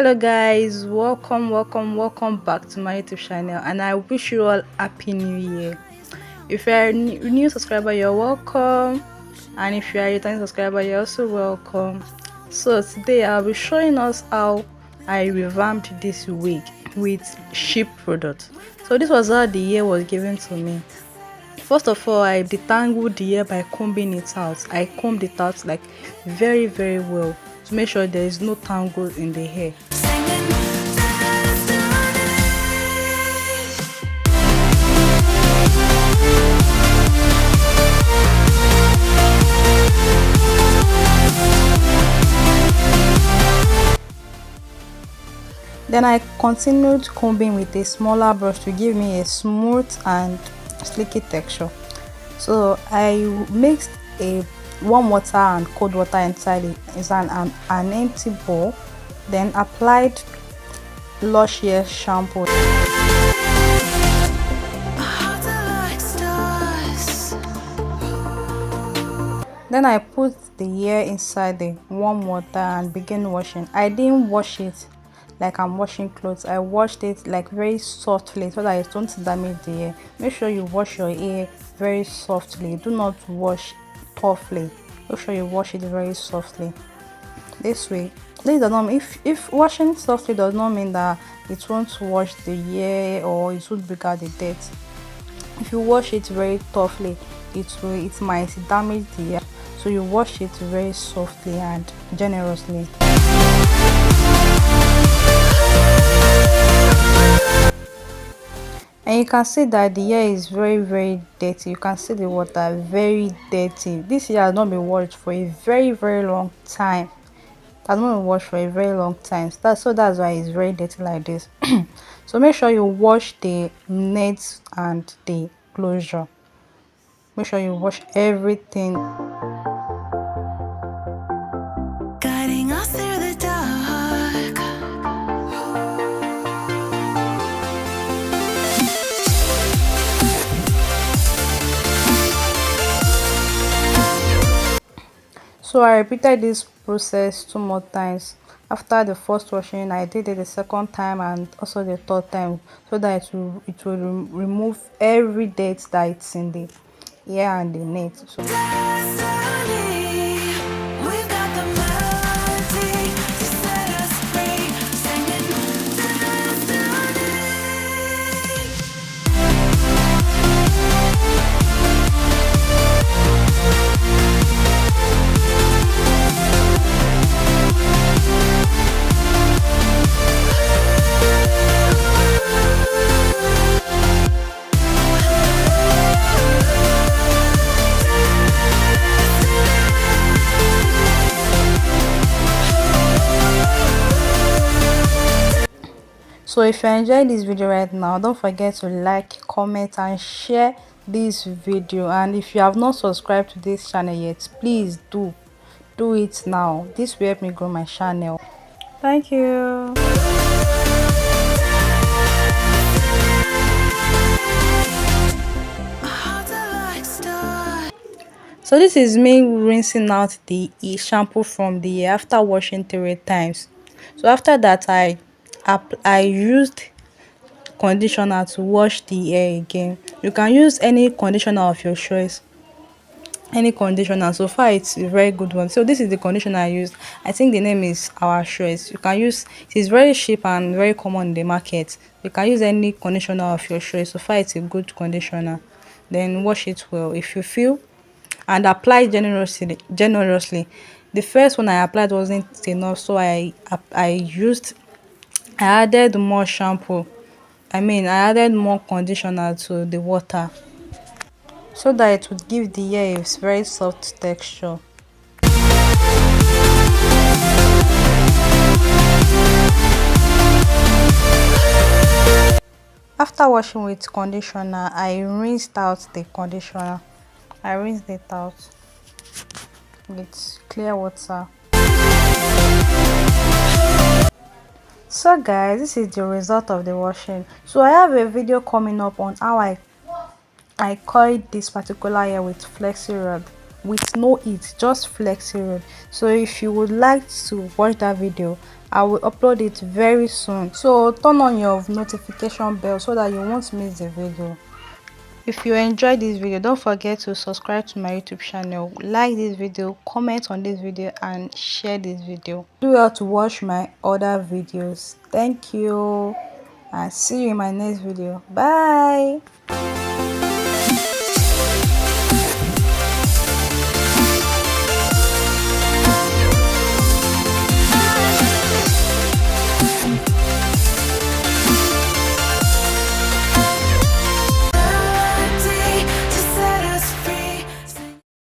Hello guys, welcome back to my YouTube channel, and I wish you all happy new year. If you are a new subscriber, you're welcome, and if you are a returning subscriber, you're also welcome. So today I'll be showing us how I revamped this wig with cheap products. So this was how the hair was given to me. First of all, I detangled the hair by combing it out. I combed it out like very well to make sure there is no tangles in the hair. Then I continued combing with a smaller brush to give me a smooth and slicky texture. So I mixed a warm water and cold water inside an empty bowl, then applied Lush Hair shampoo. Then I put the hair inside the warm water and began washing. I didn't wash it like I'm washing clothes. I washed it like very softly so that it don't damage the hair. Make sure you wash your hair very softly. Do not wash toughly. Make sure you wash it very softly. This way. This does not mean, if washing softly does not mean that it won't wash the hair or it won't break out the dirt. If you wash it very toughly, it might damage the hair. So you wash it very softly and generously. And you can see that the hair is very dirty. You can see the water very dirty. This hair has not been washed for a very long time. It has not been washed for a very long time. So that's why it's very dirty like this. So make sure you wash the nets and the closure. Make sure you wash everything. Guiding us through the dark. So I repeated this process 2 more times. After the first washing, I did it the second time and also the third time, so that it will remove every dirt that it's in the hair and the net. So So if you enjoyed this video right now, don't forget to like, comment and share this video. And if you have not subscribed to this channel yet, please do it now. This will help me grow my channel. Thank you. So this is me rinsing out the shampoo from the hair after washing 3 times. So after that, I used conditioner to wash the hair again. You can use any conditioner of your choice. Any conditioner. So far it's a very good one. So this is the conditioner I used. I think the name is Our Choice. You can use it, is very cheap and very common in the market. You can use any conditioner of your choice. So far it's a good conditioner. Then wash it well if you feel, and apply generously. The first one I applied wasn't enough, so I added more shampoo. I added more conditioner to the water so that it would give the hair a very soft texture. After washing with conditioner, I rinsed out the conditioner. I rinsed it out with clear water. So guys, this is the result of the washing. So I have a video coming up on how I coiled this particular hair with flexi rod. with no heat, just flexi roll. So if you would like to watch that video, I will upload it very soon. So turn on your notification bell so that you won't miss the video. If you enjoyed this video, don't forget to subscribe to my YouTube channel, like this video, comment on this video, and share this video. Do well to watch my other videos. Thank you, and see you in my next video. Bye.